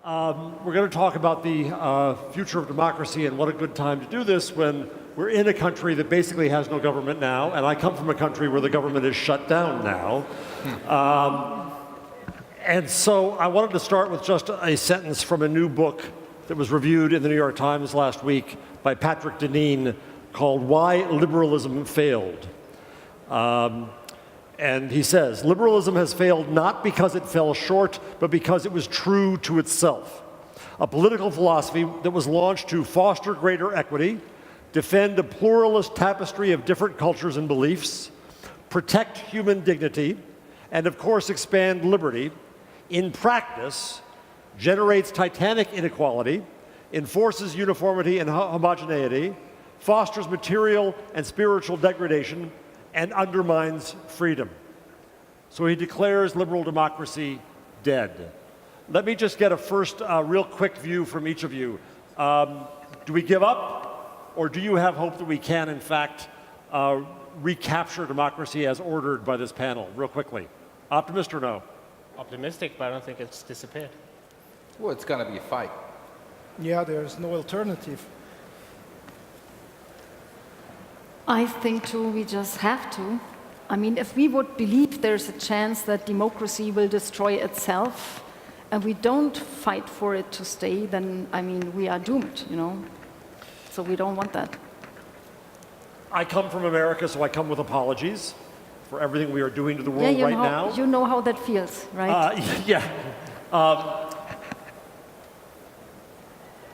We're going to talk about the future of democracy, and what a good time to do this when we're in a country that basically has no government now, and I come from a country where the government is shut down now. And so I wanted to start with just a sentence from a new book that was reviewed in the New York Times last week by Patrick Deneen called Why Liberalism Failed. And he says, liberalism has failed not because it fell short, but because it was true to itself. A political philosophy that was launched to foster greater equity, defend a pluralist tapestry of different cultures and beliefs, protect human dignity, and of course expand liberty, in practice generates titanic inequality, enforces uniformity and homogeneity, fosters material and spiritual degradation, and undermines freedom. So he declares liberal democracy dead. Let me just get a first real quick view from each of you. Do we give up, or do you have hope that we can, in fact, recapture democracy as ordered by this panel? Real quickly. Optimist or no? Optimistic, but I don't think it's disappeared. Well, it's going to be a fight. Yeah, there's no alternative. I think too, we just have to. I mean, if we would believe there's a chance that democracy will destroy itself, and we don't fight for it to stay, then, I mean, we are doomed, you know? So we don't want that. I come from America, so I come with apologies for everything we are doing to the world now. You know how that feels, right? Yeah.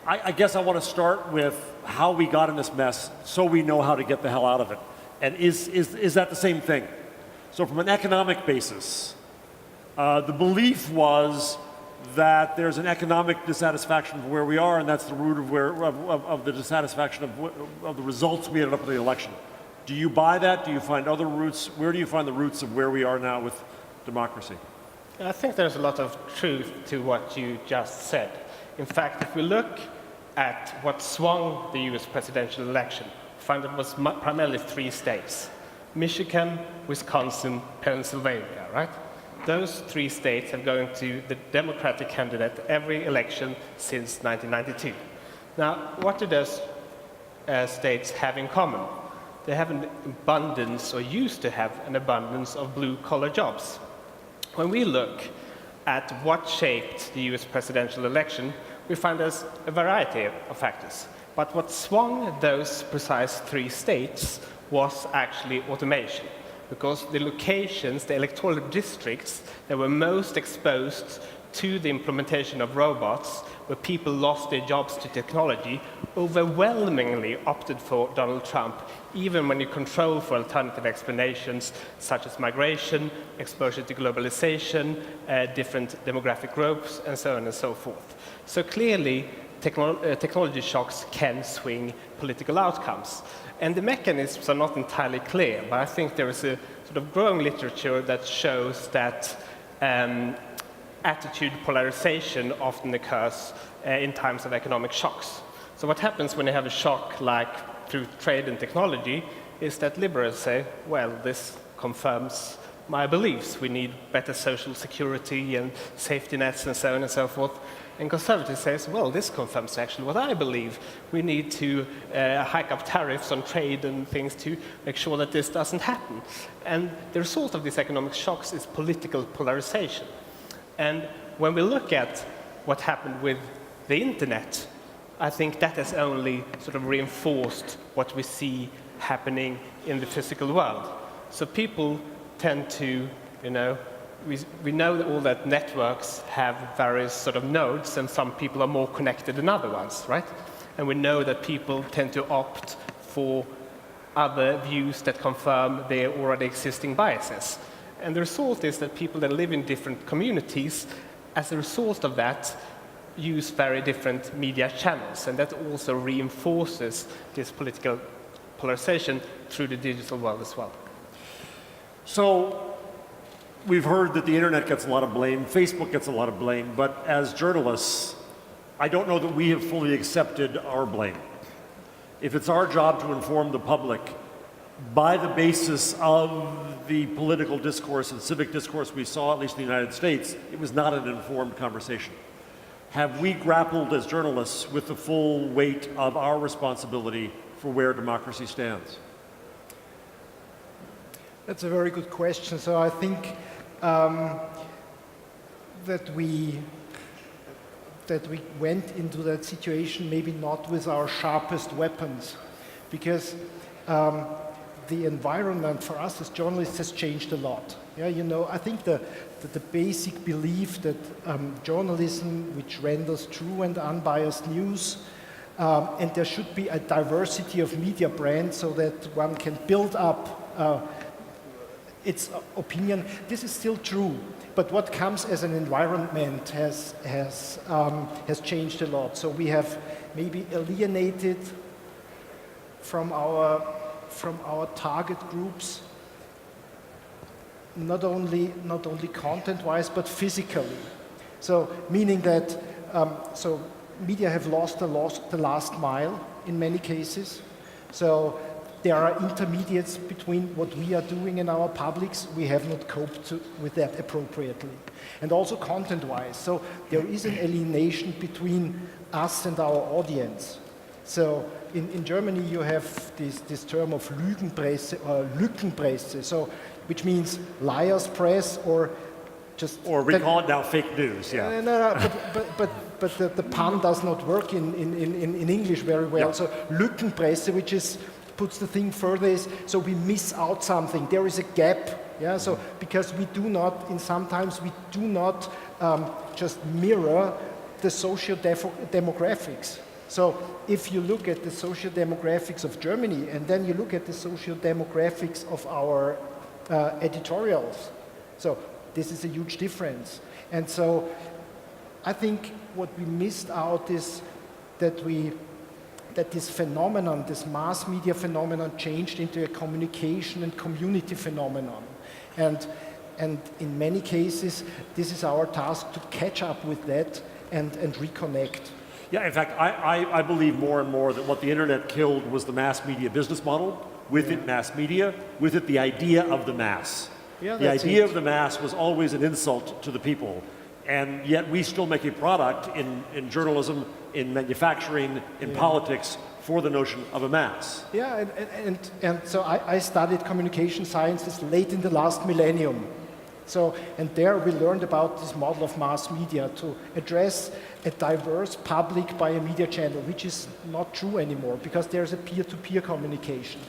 I guess I want to start with how we got in this mess so we know how to get the hell out of it. And is that the same thing? So from an economic basis, the belief was that there's an economic dissatisfaction of where we are, and that's the root of the dissatisfaction of the results we ended up in the election. Do you buy that? Do you find other roots? Where do you find the roots of where we are now with democracy? I think there's a lot of truth to what you just said. In fact, if we look at what swung the US presidential election, we find it was primarily 3 states: Michigan, Wisconsin, Pennsylvania, right? Those 3 states have gone to the Democratic candidate every election since 1992. Now, what do those states have in common? They have an abundance, or used to have an abundance, of blue-collar jobs. When we look at what shaped the US presidential election, we find there's a variety of factors. But what swung those precise 3 states was actually automation, because the locations, the electoral districts that were most exposed to the implementation of robots, where people lost their jobs to technology, overwhelmingly opted for Donald Trump, even when you control for alternative explanations such as migration, exposure to globalization, different demographic groups, and so on and so forth. So clearly, technology shocks can swing political outcomes. And the mechanisms are not entirely clear, but I think there is a sort of growing literature that shows that attitude polarization often occurs in times of economic shocks. So what happens when you have a shock like through trade and technology is that liberals say, well, this confirms my beliefs. We need better social security and safety nets and so on and so forth. And conservatives say, well, this confirms actually what I believe. We need to hike up tariffs on trade and things to make sure that this doesn't happen. And the result of these economic shocks is political polarization. And when we look at what happened with the internet, I think that has only sort of reinforced what we see happening in the physical world. So people tend to, you know, we know that all that networks have various sort of nodes, and some people are more connected than other ones, right? And we know that people tend to opt for other views that confirm their already existing biases. And the result is that people that live in different communities, as a result of that, use very different media channels, and that also reinforces this political polarization through the digital world as well. So we've heard that the internet gets a lot of blame, Facebook gets a lot of blame, but as journalists, I don't know that we have fully accepted our blame. If it's our job to inform the public by the basis of the political discourse and civic discourse we saw, at least in the United States, it was not an informed conversation. have we grappled as journalists with the full weight of our responsibility for where democracy stands? That's a very good question. So I think that we went into that situation maybe not with our sharpest weapons, because the environment for us as journalists has changed a lot. Yeah, you know, I think the basic belief that journalism, which renders true and unbiased news, and there should be a diversity of media brands so that one can build up its opinion. This is still true, but what comes as an environment has changed a lot. So we have maybe alienated from our target groups, not only content-wise, but physically. So meaning that so media have lost the last mile in many cases. So there are intermediates between what we are doing and our publics. We have not coped with that appropriately. And also content-wise. So there is an alienation between us and our audience. So in Germany you have this term of Lügenpresse or Lückenpresse, so which means liar's press or just... Or we call it now fake news, yeah. But the pun does not work in English very well. Yeah. So Lückenpresse, which puts the thing further, is so we miss out something. There is a gap, yeah. So because we do not, sometimes we do not just mirror the social demographics. So if you look at the social demographics of Germany and then you look at the social demographics of our editorials, so this is a huge difference. And so I think what we missed out is that this phenomenon, this mass media phenomenon, changed into a communication and community phenomenon. And in many cases, this is our task to catch up with that and reconnect. Yeah, in fact, I believe more and more that what the internet killed was the mass media business model, with it mass media, with it the idea of the mass. Yeah, the idea of the mass was always an insult to the people. And yet we still make a product in journalism, in manufacturing, in politics, for the notion of a mass. Yeah, and so I studied communication sciences late in the last millennium. So, and there we learned about this model of mass media to address a diverse public by a media channel, which is not true anymore because there's a peer-to-peer communication.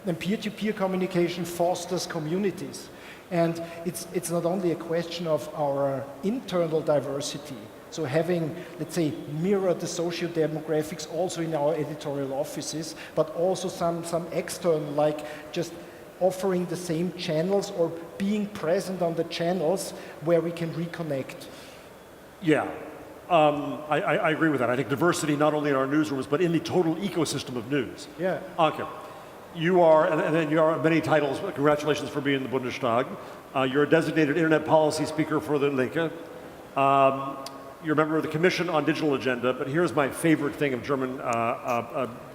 And peer-to-peer communication fosters communities. And it's not only a question of our internal diversity, so having, let's say, mirror the social demographics also in our editorial offices, but also some external, like just offering the same channels or being present on the channels where we can reconnect. Yeah, I agree with that. I think diversity not only in our newsrooms, but in the total ecosystem of news. Yeah. Anke, you are, and then you are many titles, congratulations for being in the Bundestag. You're a designated internet policy speaker for the Linke. You're a member of the Commission on Digital Agenda, but here's my favorite thing of German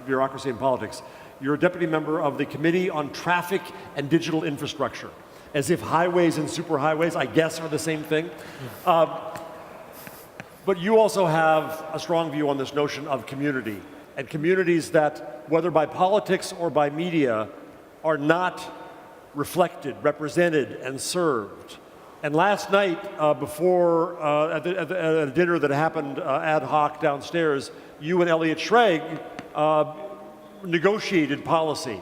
bureaucracy and politics. You're a deputy member of the Committee on Traffic and Digital Infrastructure, as if highways and superhighways, I guess, are the same thing. But you also have a strong view on this notion of community, and communities that, whether by politics or by media, are not reflected, represented, and served. And last night, at a dinner that happened ad hoc downstairs, you and Elliot Schrag negotiated policy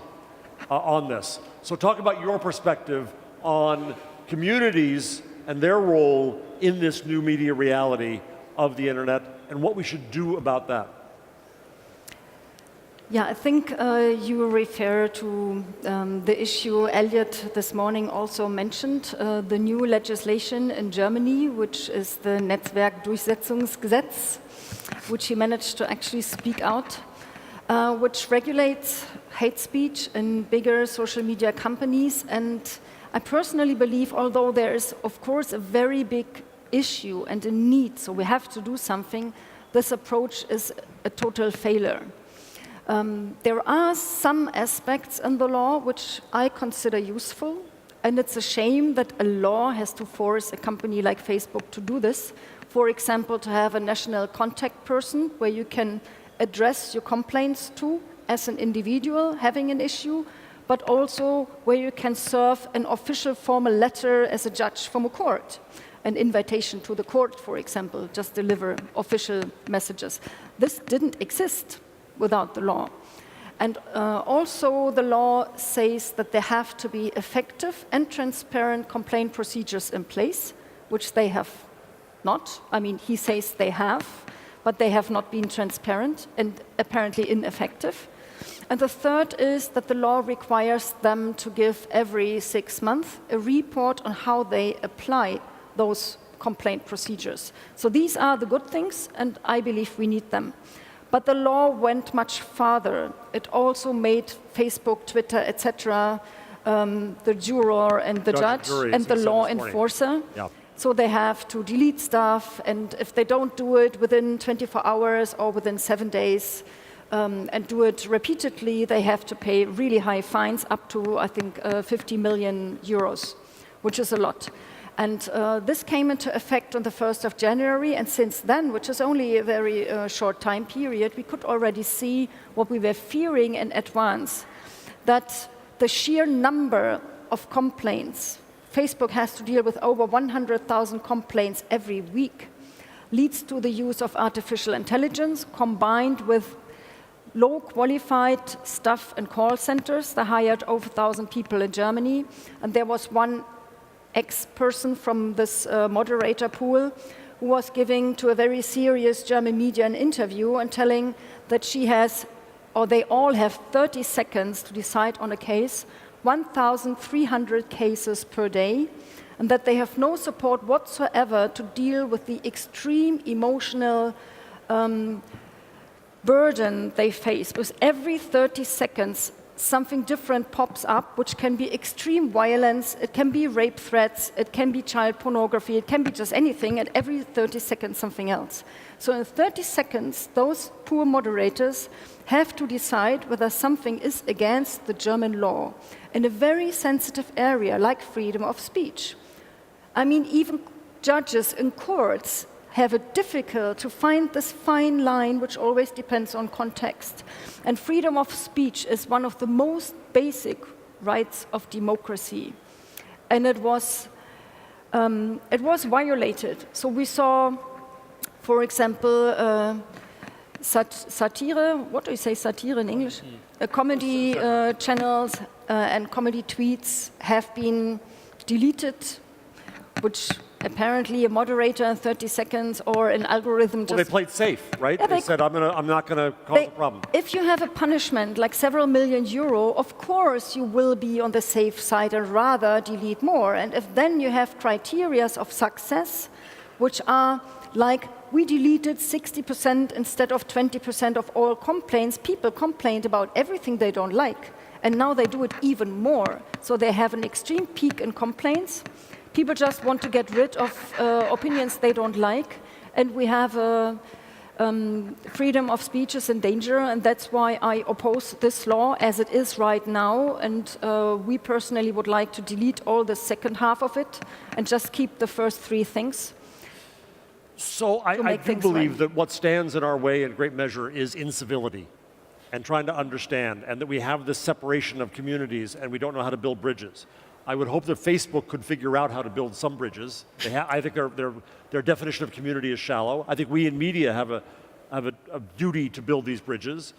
on this. So talk about your perspective on communities and their role in this new media reality of the internet and what we should do about that. Yeah, I think you refer to the issue Elliot this morning also mentioned, the new legislation in Germany, which is the Netzwerkdurchsetzungsgesetz, which he managed to actually speak out, which regulates hate speech in bigger social media companies. And I personally believe, although there is, of course, a very big issue and a need, so we have to do something, this approach is a total failure. There are some aspects in the law which I consider useful. I And it's a shame that a law has to force a company like Facebook to do this. For example, to have a national contact person where you can address your complaints to as an individual having an issue, but also where you can serve an official formal letter as a judge from a court. An invitation to the court, for example, just deliver official messages. This didn't exist without the law. And also the law says that there have to be effective and transparent complaint procedures in place, which they have not. I mean, he says they have, but they have not been transparent and apparently ineffective. And the third is that the law requires them to give every 6 months a report on how they apply those complaint procedures. So these are the good things, and I believe we need them. But the law went much farther. It also made Facebook, Twitter, etc., the juror and the judge and the law enforcer. Yeah. So they have to delete stuff, and if they don't do it within 24 hours or within 7 days, and do it repeatedly, they have to pay really high fines, up to, I think, 50 million euros, which is a lot. And this came into effect on the 1st of January, and since then, which is only a very short time period, we could already see what we were fearing in advance, that the sheer number of complaints, Facebook has to deal with over 100,000 complaints every week, leads to the use of artificial intelligence combined with low-qualified staff and call centers. They hired over 1,000 people in Germany, and there was one ex-person from this moderator pool who was giving to a very serious German media an interview and telling that she has, or they all have 30 seconds to decide on a case, 1,300 cases per day, and that they have no support whatsoever to deal with the extreme emotional burden they face. Because every 30 seconds, something different pops up, which can be extreme violence, it can be rape threats, it can be child pornography, it can be just anything, and every 30 seconds something else. So in 30 seconds, those poor moderators have to decide whether something is against the German law in a very sensitive area like freedom of speech. I mean, even judges in courts have it difficult to find this fine line, which always depends on context. And freedom of speech is one of the most basic rights of democracy. And it was violated. So we saw, for example, satire, what do you say, satire in English? Comedy channels and comedy tweets have been deleted, which apparently a moderator in 30 seconds or an algorithm just... Well, they played safe, right? Yeah, they said, I'm not going to cause a problem. If you have a punishment like several million euro, of course you will be on the safe side and rather delete more. And if then you have criteria of success, which are like, we deleted 60% instead of 20% of all complaints, people complained about everything they don't like. And now they do it even more. So they have an extreme peak in complaints. People just want to get rid of opinions they don't like, and we have freedom of speech is in danger, and that's why I oppose this law as it is right now, and we personally would like to delete all the second half of it and just keep the first three things. So I do believe that what stands in our way in great measure is incivility and trying to understand, and that we have this separation of communities and we don't know how to build bridges. I would hope that Facebook could figure out how to build some bridges. I think their definition of community is shallow. I think we in media have a duty to build these bridges,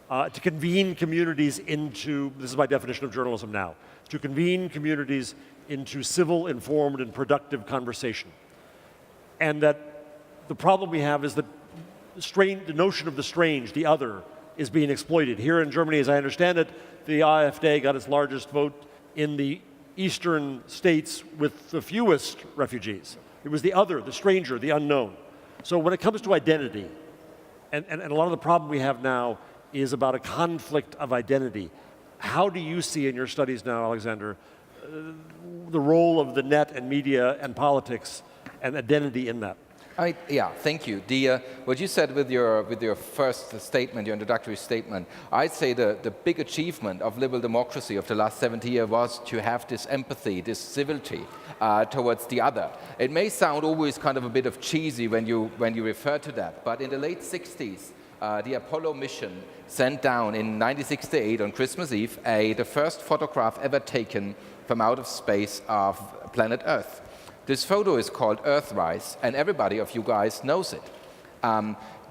to convene communities into, this is my definition of journalism now, to convene communities into civil, informed, and productive conversation. And that the problem we have is that the notion of the strange, the other, is being exploited. Here in Germany, as I understand it, the AfD got its largest vote in the eastern states with the fewest refugees. It was the other, the stranger, the unknown. So when it comes to identity, and a lot of the problem we have now is about a conflict of identity. How do you see in your studies now, Alexander, the role of the net and media and politics and identity in that? Yeah, thank you. What you said with your first statement, your introductory statement, I'd say the big achievement of liberal democracy of the last 70 years was to have this empathy, this civility towards the other. It may sound always kind of a bit of cheesy when you refer to that, but in the late 60s, the Apollo mission sent down in 1968 on Christmas Eve the first photograph ever taken from out of space of planet Earth. This photo is called Earthrise, and everybody of you guys knows it.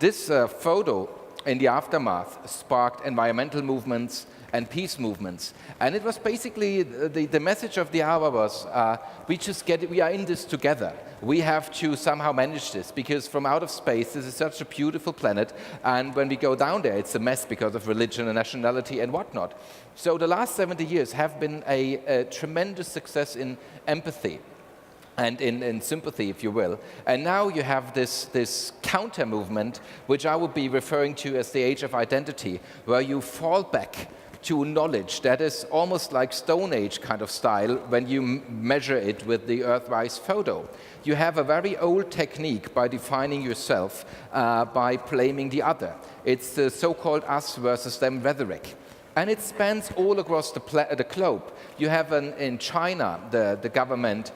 This photo, in the aftermath, sparked environmental movements and peace movements. And it was basically, the message of the hour was, we are in this together. We have to somehow manage this, because from out of space, this is such a beautiful planet, and when we go down there, it's a mess because of religion and nationality and whatnot. So the last 70 years have been a tremendous success in empathy and in sympathy, if you will. And now you have this counter movement, which I would be referring to as the age of identity, where you fall back to knowledge that is almost like Stone Age kind of style when you measure it with the Earthrise photo. You have a very old technique by defining yourself by blaming the other. It's the so-called us versus them rhetoric. And it spans all across the globe. You have in China, the government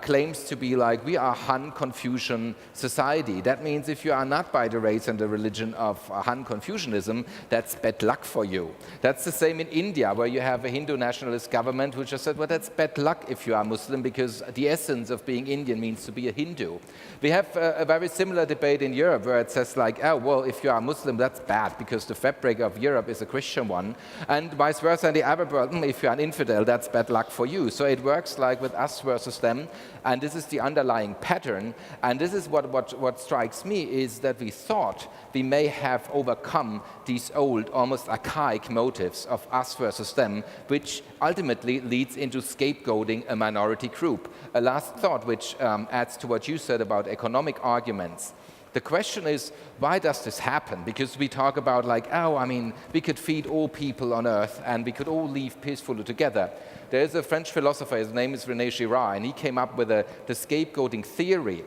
claims to be like, we are Han Confucian society. That means if you are not by the race and the religion of Han Confucianism, that's bad luck for you. That's the same in India, where you have a Hindu nationalist government who just said, well, that's bad luck if you are Muslim, because the essence of being Indian means to be a Hindu. We have a very similar debate in Europe, where it says like, oh, well, if you are Muslim, that's bad, because the fabric of Europe is a Christian one. And vice versa in the Arab world, if you're an infidel, that's bad luck for you. So it works like with us versus them, and this is the underlying pattern. And this is what strikes me, is that we thought we may have overcome these old, almost archaic motives of us versus them, which ultimately leads into scapegoating a minority group. A last thought, which adds to what you said about economic arguments. The question is, why does this happen? Because we talk about like, oh, I mean, we could feed all people on Earth and we could all live peacefully together. There is a French philosopher, his name is René Girard, and he came up with the scapegoating theory.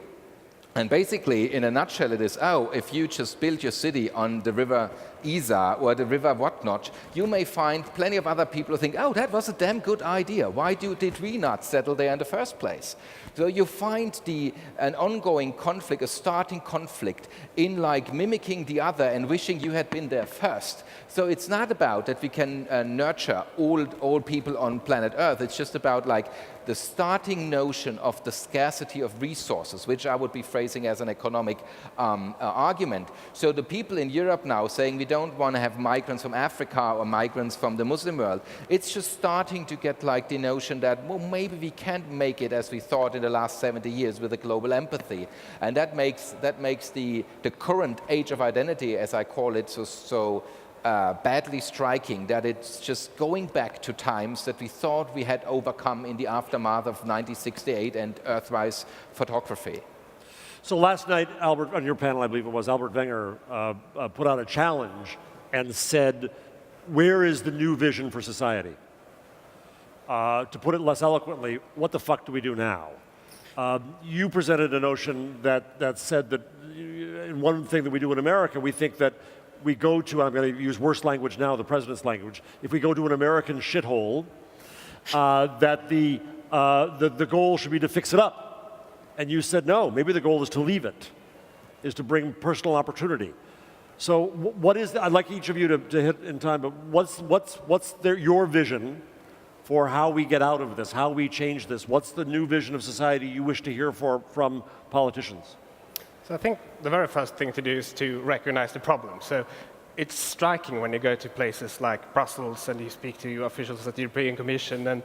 And basically, in a nutshell, it is, oh, if you just build your city on the river Isar or the river whatnot, you may find plenty of other people who think, oh, that was a damn good idea. Why did we not settle there in the first place? So you find an ongoing conflict, a starting conflict, in like mimicking the other and wishing you had been there first. So it's not about that we can nurture all people on planet Earth. It's just about like the starting notion of the scarcity of resources, which I would be phrasing as an economic argument. So the people in Europe now saying we don't want to have migrants from Africa or migrants from the Muslim world, it's just starting to get like the notion that, well, maybe we can't make it as we thought in the last 70 years with a global empathy. And that makes the current age of identity, as I call it, so badly striking, that it's just going back to times that we thought we had overcome in the aftermath of 1968 and Earthrise photography. So last night, Albert, on your panel, I believe it was, Albert Wenger put out a challenge and said, where is the new vision for society? To put it less eloquently, what the fuck do we do now? You presented a notion that said that in one thing that we do in America, we think that we go to, I'm going to use worse language now, the president's language, if we go to an American shithole, that the goal should be to fix it up. And you said, no, maybe the goal is to leave it, is to bring personal opportunity. So what is, I'd like each of you to hit in time, but what's your vision for how we get out of this, how we change this? What's the new vision of society you wish to hear from politicians? So I think the very first thing to do is to recognize the problem. So it's striking when you go to places like Brussels and you speak to officials at the European Commission and,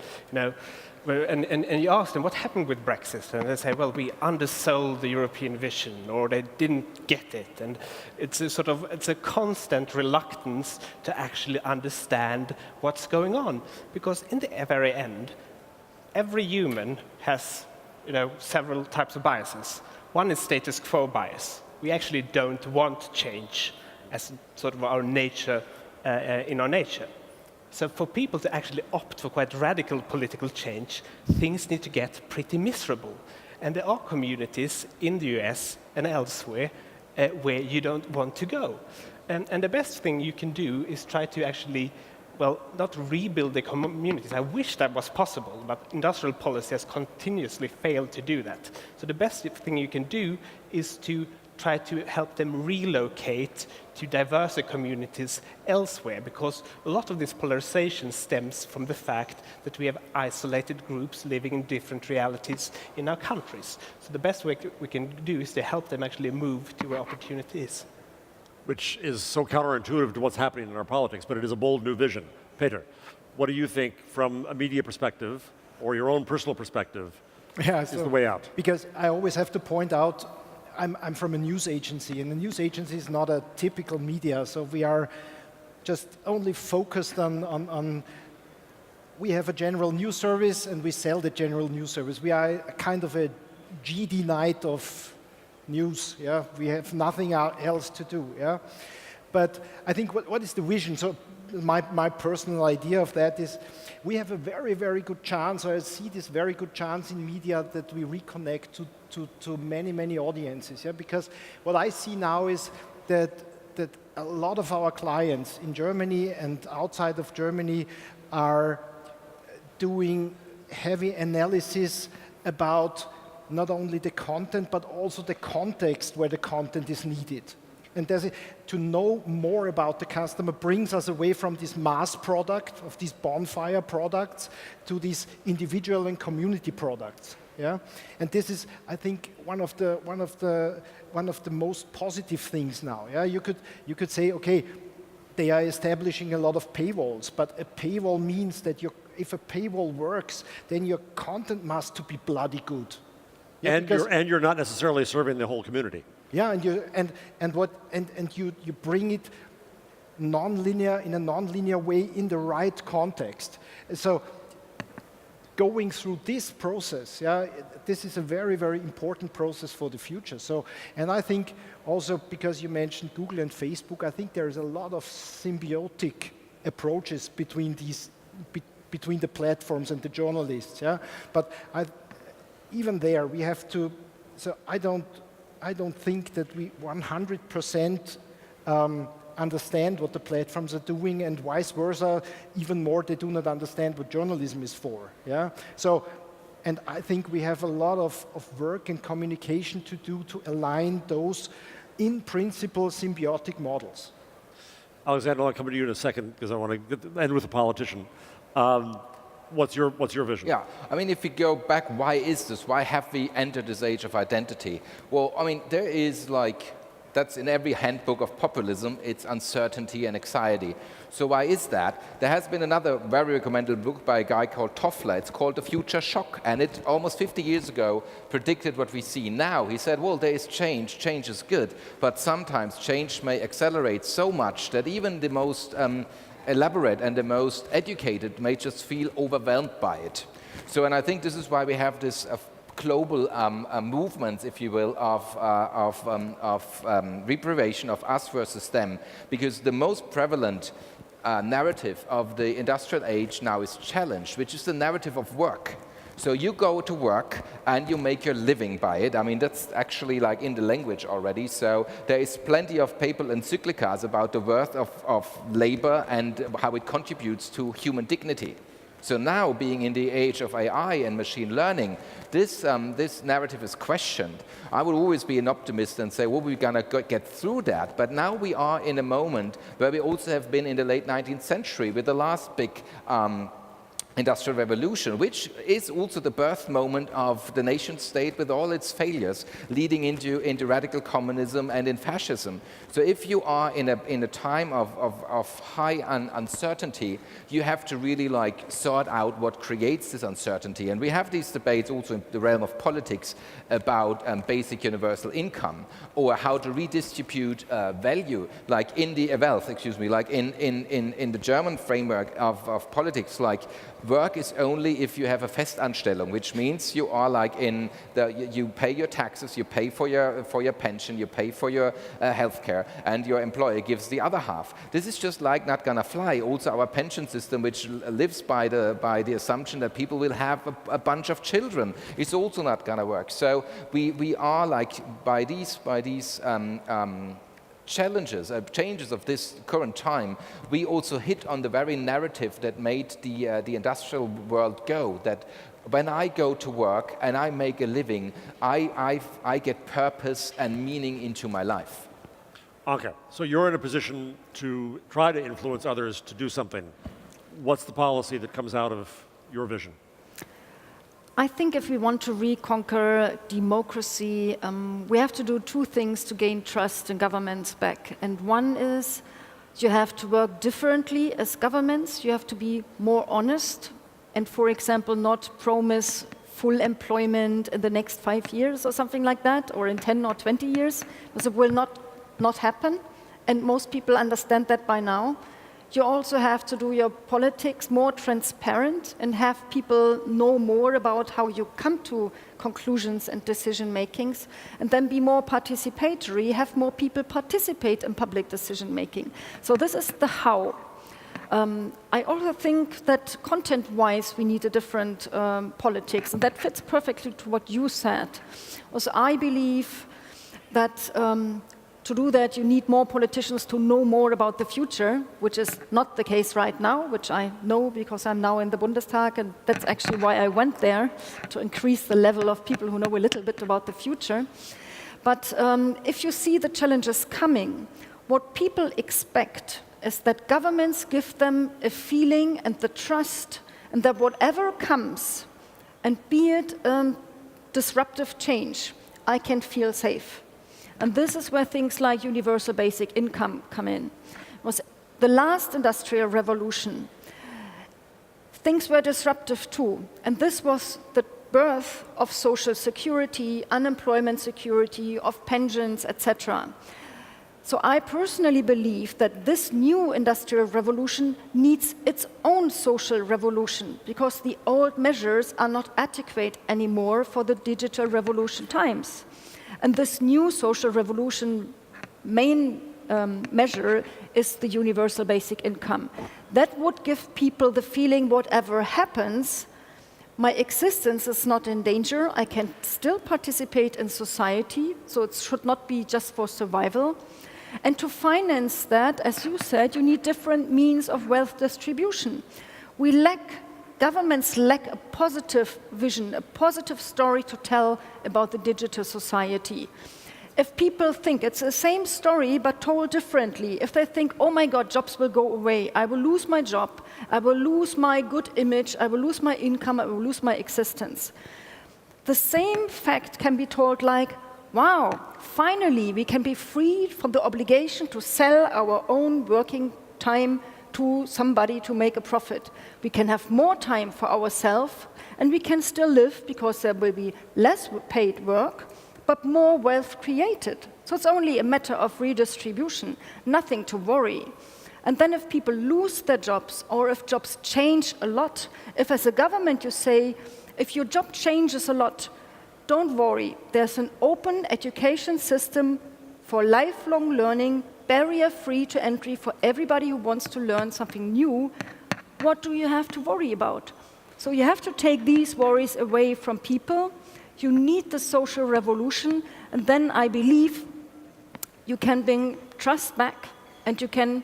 and you ask them what happened with Brexit, and they say, well, we undersold the European vision, or they didn't get it. And it's a constant reluctance to actually understand what's going on. Because in the very end, every human has several types of biases. One is status quo bias. We actually don't want change as sort of our nature, in our nature. So for people to actually opt for quite radical political change, things need to get pretty miserable. And there are communities in the US and elsewhere where you don't want to go. And the best thing you can do is try to actually, well, not rebuild the communities. I wish that was possible, but industrial policy has continuously failed to do that. So the best thing you can do is to try to help them relocate to diverse communities elsewhere, because a lot of this polarization stems from the fact that we have isolated groups living in different realities in our countries. So the best way we can do is to help them actually move to where opportunity is. Which is so counterintuitive to what's happening in our politics, but it is a bold new vision. Peter, what do you think from a media perspective or your own personal perspective is the way out? Because I always have to point out, I'm from a news agency, and the news agency is not a typical media, so we are just only focused on we have a general news service and we sell the general news service. We are kind of a GD night of news, yeah? We have nothing else to do, yeah? But I think what is the vision? So my personal idea of that is we have a very, very good chance, or I see this very good chance in media that we reconnect to many, many audiences, yeah? Because what I see now is that a lot of our clients in Germany and outside of Germany are doing heavy analysis about not only the content, but also the context where the content is needed. And to know more about the customer brings us away from this mass product, of these bonfire products, to these individual and community products. Yeah? And this is, I think, one of the most positive things now. Yeah? You could say, okay, they are establishing a lot of paywalls, but a paywall means that if a paywall works, then your content must be bloody good. Yeah, and you're not necessarily serving the whole community. Yeah, and you bring it non-linear in a non-linear way in the right context. So going through this process, yeah, this is a very, very important process for the future. So, and I think also because you mentioned Google and Facebook, I think there is a lot of symbiotic approaches between between the platforms and the journalists. Yeah, but even there, we have to. So I don't think that we 100% understand what the platforms are doing, and vice versa. Even more, they do not understand what journalism is for. Yeah. So, and I think we have a lot of work and communication to do to align those, in principle, symbiotic models. Alexander, I'll come to you in a second because I want to end with a politician. What's your vision? Yeah, I mean, if we go back, why is this? Why have we entered this age of identity? Well, I mean, there is that's in every handbook of populism, it's uncertainty and anxiety. So why is that? There has been another very recommended book by a guy called Toffler. It's called The Future Shock, and it almost 50 years ago predicted what we see now. He said, well, there is change is good, but sometimes change may accelerate so much that even the most elaborate and the most educated may just feel overwhelmed by it. So, and I think this is why we have this global movement, if you will, of reprivation of us versus them, because the most prevalent narrative of the industrial age now is challenged, which is the narrative of work. So you go to work and you make your living by it. I mean, that's actually like in the language already. So there is plenty of papal encyclicals about the worth of labor and how it contributes to human dignity. So now, being in the age of AI and machine learning, this narrative is questioned. I would always be an optimist and say, well, we're going to get through that. But now we are in a moment where we also have been in the late 19th century with the last big Industrial Revolution, which is also the birth moment of the nation state with all its failures, leading into radical communism and in fascism. So if you are in a time of high uncertainty, you have to really sort out what creates this uncertainty. And we have these debates also in the realm of politics about basic universal income, or how to redistribute value, wealth, in the German framework of politics, Work is only if you have a Festanstellung, which means you are like you pay your taxes, you pay for your pension, you pay for your healthcare, and your employer gives the other half. This is just like not gonna fly. Also, our pension system, which lives by the assumption that people will have a bunch of children, is also not gonna work. So we are like by these challenges, changes of this current time, we also hit on the very narrative that made the industrial world go, that when I go to work and I make a living, I get purpose and meaning into my life. Anke, so you're in a position to try to influence others to do something. What's the policy that comes out of your vision? I think if we want to reconquer democracy, we have to do two things to gain trust in governments back. And one is you have to work differently as governments. You have to be more honest and, for example, not promise full employment in the next 5 years or something like that, or in 10 or 20 years, because it will not happen. And most people understand that by now. You also have to do your politics more transparent and have people know more about how you come to conclusions and decision makings, and then be more participatory, have more people participate in public decision making. So this is the how. I also think that content-wise we need a different politics, and that fits perfectly to what you said. Also, I believe that to do that, you need more politicians to know more about the future, which is not the case right now, which I know because I'm now in the Bundestag, and that's actually why I went there, to increase the level of people who know a little bit about the future. But if you see the challenges coming, what people expect is that governments give them a feeling and the trust, and that whatever comes, and be it disruptive change, I can feel safe. And this is where things like universal basic income come in. It was the last industrial revolution. Things were disruptive too. And this was the birth of social security, unemployment security, of pensions, etc. So I personally believe that this new industrial revolution needs its own social revolution, because the old measures are not adequate anymore for the digital revolution times. And this new social revolution main measure is the universal basic income. That would give people the feeling whatever happens, my existence is not in danger, I can still participate in society, so it should not be just for survival. And to finance that, as you said, you need different means of wealth distribution. Governments lack a positive vision, a positive story to tell about the digital society. If people think it's the same story but told differently, if they think, oh my God, jobs will go away, I will lose my job, I will lose my good image, I will lose my income, I will lose my existence. The same fact can be told like, wow, finally we can be freed from the obligation to sell our own working time to somebody to make a profit. We can have more time for ourselves, and we can still live because there will be less paid work, but more wealth created. So it's only a matter of redistribution, nothing to worry. And then if people lose their jobs, or if jobs change a lot, if as a government you say, if your job changes a lot, don't worry, there's an open education system for lifelong learning, barrier-free to entry for everybody who wants to learn something new. What do you have to worry about? So you have to take these worries away from people. You need the social revolution, and then I believe you can bring trust back, and you can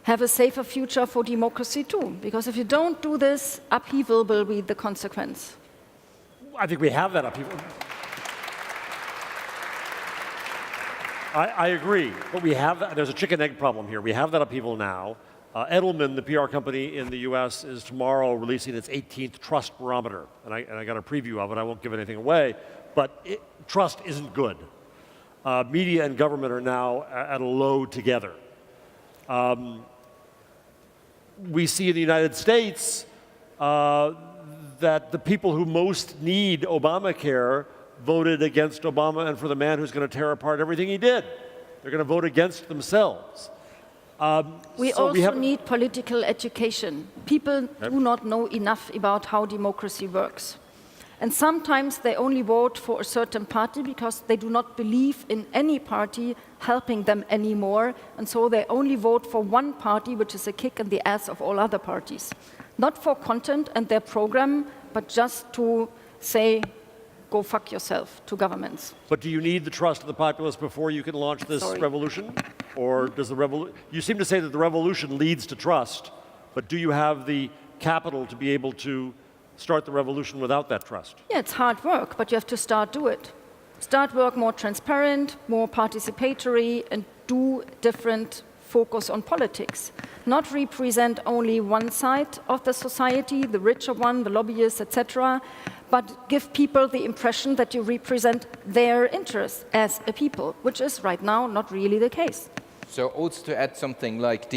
have a safer future for democracy too. Because if you don't do this, upheaval will be the consequence. I think we have that upheaval. I agree, but there's a chicken-egg problem here. We have that upheaval now. Edelman, the PR company in the US, is tomorrow releasing its 18th trust barometer. And I got a preview of it. I won't give anything away. But trust isn't good. Media and government are now at a low together. We see in the United States that the people who most need Obamacare voted against Obama and for the man who's going to tear apart everything he did. They're going to vote against themselves. We So also have- need political education. People do not know enough about how democracy works. And sometimes they only vote for a certain party because they do not believe in any party helping them anymore, and so they only vote for one party, which is a kick in the ass of all other parties. Not for content and their program, but just to say, go fuck yourself to governments. But do you need the trust of the populace before you can launch this Sorry. revolution? Or does the revolution, you seem to say that the revolution leads to trust, but do you have the capital to be able to start the revolution without that trust? Yeah, it's hard work, but you have to start do it. Start work more transparent, more participatory, and do different focus on politics. Not represent only one side of the society, the richer one, the lobbyists, etc., but give people the impression that you represent their interests as a people, which is right now not really the case. So also to add something like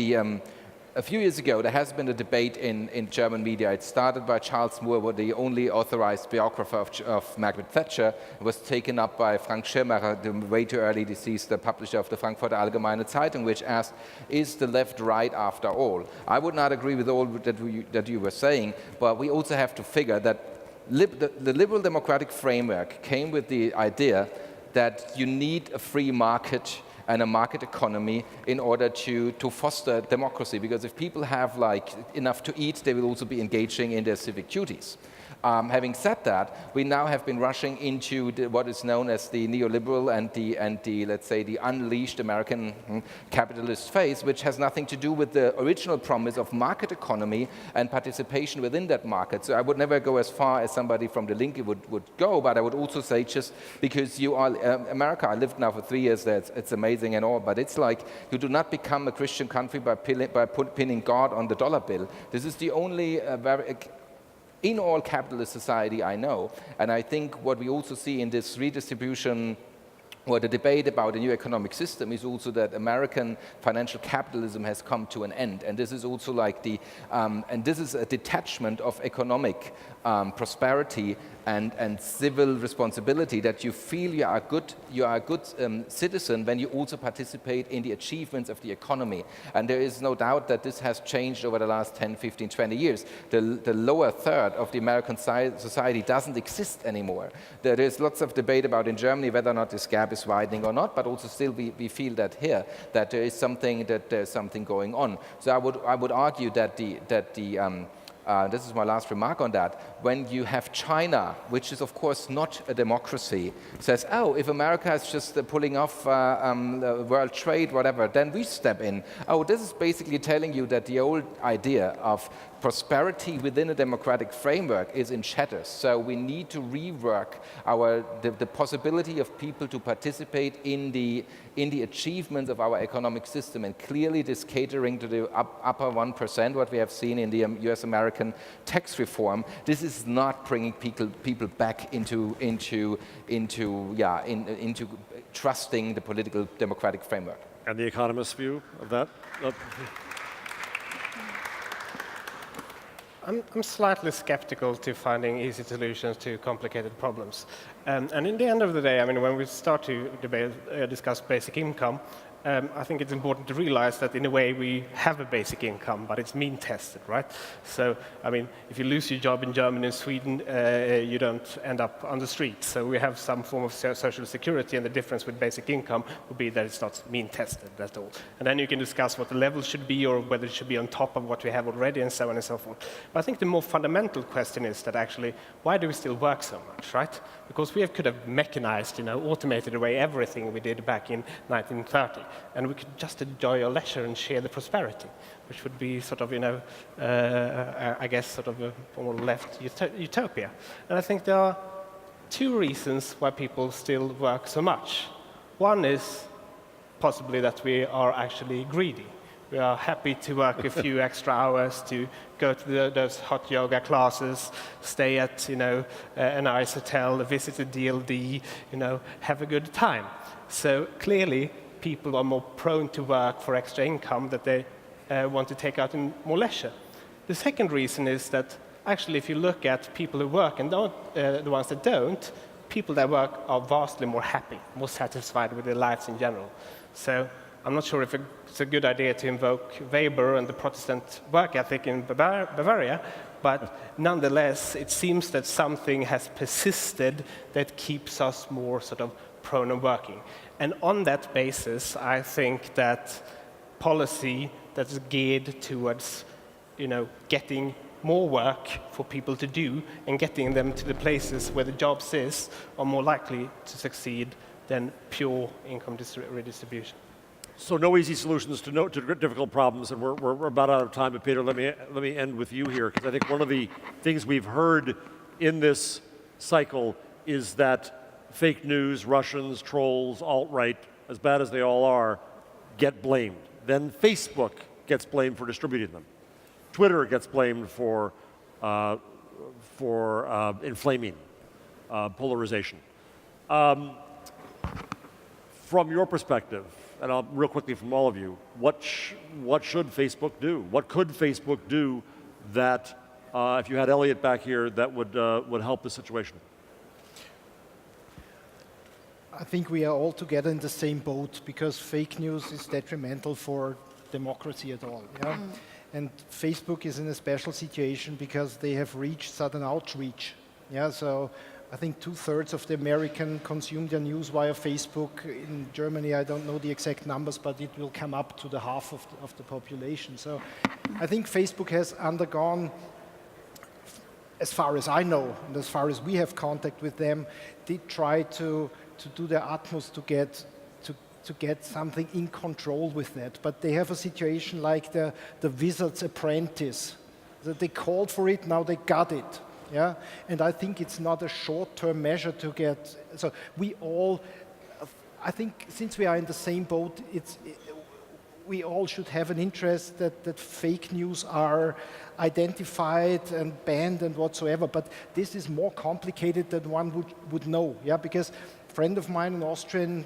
a few years ago, there has been a debate in German media. It started by Charles Moore, the only authorized biographer of Margaret Thatcher. It was taken up by Frank Schirmacher, the way too early deceased, the publisher of the Frankfurter Allgemeine Zeitung, which asked, is the left right after all? I would not agree with all that you were saying, but we also have to figure that the liberal democratic framework came with the idea that you need a free market and a market economy in order to foster democracy, because if people have enough to eat, they will also be engaging in their civic duties. Having said that, we now have been rushing into what is known as the neoliberal and the let's say the unleashed American capitalist phase, which has nothing to do with the original promise of market economy and participation within that market. So I would never go as far as somebody from the Linke would go, but I would also say just because you are America, I lived now for 3 years there, it's amazing and all, but it's like you do not become a Christian country by pinning God on the dollar bill. This is the only in all capitalist society I know, and I think what we also see in this redistribution or the debate about a new economic system is also that American financial capitalism has come to an end, and this is also like and this is a detachment of economic prosperity and civil responsibility, that you feel you are a good citizen when you also participate in the achievements of the economy. And there is no doubt that this has changed over the last 10, 15, 20 years. The lower third of the American society doesn't exist anymore. There is lots of debate about in Germany whether or not this gap is widening or not, but also still we feel that here, that there's something going on. So I would argue that this is my last remark on that. When you have China, which is of course not a democracy, says, oh, if America is just pulling off world trade, whatever, then we step in. Oh, this is basically telling you that the old idea of prosperity within a democratic framework is in shatters. So we need to rework the possibility of people to participate in the achievements of our economic system, and clearly this catering to the upper 1%, what we have seen in the US-American tax reform. This is not bringing people back into trusting the political democratic framework. And the economist's view of that? I'm slightly skeptical to finding easy solutions to complicated problems. And in the end of the day, I mean, when we start to discuss basic income, I think it's important to realize that in a way we have a basic income, but it's mean tested, right? So, I mean, if you lose your job in Germany and Sweden, you don't end up on the street. So we have some form of social security, and the difference with basic income would be that it's not mean tested, that's all. And then you can discuss what the level should be, or whether it should be on top of what we have already, and so on and so forth. But I think the more fundamental question is that actually, why do we still work so much, right? Because we could have mechanized, automated away everything we did back in 1930. And we could just enjoy our leisure and share the prosperity, which would be sort of, I guess, sort of a more left utopia. And I think there are two reasons why people still work so much. One is possibly that we are actually greedy. We are happy to work a few extra hours, to go to those hot yoga classes, stay at a nice hotel, visit a DLD, have a good time. So clearly, people are more prone to work for extra income that they want to take out in more leisure. The second reason is that actually, if you look at people who work and the ones that don't, people that work are vastly more happy, more satisfied with their lives in general. So I'm not sure if it's a good idea to invoke Weber and the Protestant work ethic in Bavaria, but nonetheless, it seems that something has persisted that keeps us more sort of prone and working. And on that basis, I think that policy that is geared towards, getting more work for people to do and getting them to the places where the jobs is are more likely to succeed than pure income redistribution. So no easy solutions to difficult problems, and we're about out of time. But Peter, let me end with you here, because I think one of the things we've heard in this cycle is that fake news, Russians, trolls, alt-right, as bad as they all are, get blamed. Then Facebook gets blamed for distributing them. Twitter gets blamed for inflaming polarization. From your perspective, and real quickly from all of you, what should Facebook do? What could Facebook do that, if you had Elliot back here, that would help the situation? I think we are all together in the same boat, because fake news is detrimental for democracy at all. Yeah? And Facebook is in a special situation because they have reached sudden outreach. Yeah, so I think 2/3 of the American consume their news via Facebook. In Germany, I don't know the exact numbers, but it will come up to the half of the population. So I think Facebook has undergone, as far as I know, and as far as we have contact with them, they try to do their utmost to get something in control with that. But they have a situation like the Wizard's Apprentice. That they called for it, now they got it. Yeah? And I think it's not a short-term measure to get. So we all, I think since we are in the same boat, we all should have an interest that fake news are identified and banned and whatsoever. But this is more complicated than one would know. Yeah? Because a friend of mine, an Austrian,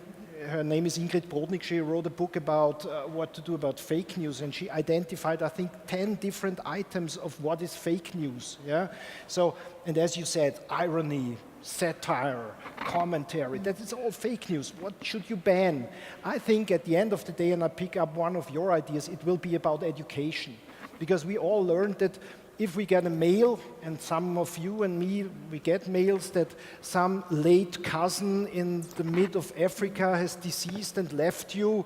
her name is Ingrid Brodnik, she wrote a book about what to do about fake news, and she identified, I think, 10 different items of what is fake news. Yeah? So, and as you said, irony, satire, commentary, that is all fake news. What should you ban? I think at the end of the day, and I pick up one of your ideas, it will be about education. Because we all learned that if we get a mail, and some of you and me, we get mails that some late cousin in the mid of Africa has deceased and left you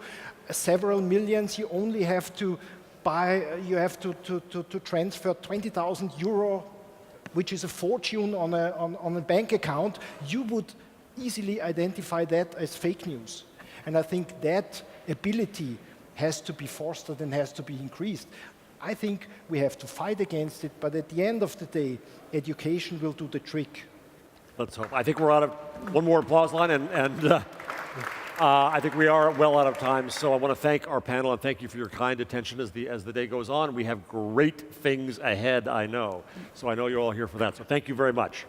several millions, you only have to transfer 20,000 euro, which is a fortune on a bank account, you would easily identify that as fake news. And I think that ability has to be fostered and has to be increased. I think we have to fight against it, but at the end of the day, education will do the trick. Let's hope. I think we're out of one more applause line, and I think we are well out of time. So I want to thank our panel and thank you for your kind attention as the day goes on. We have great things ahead, I know. So I know you're all here for that. So thank you very much.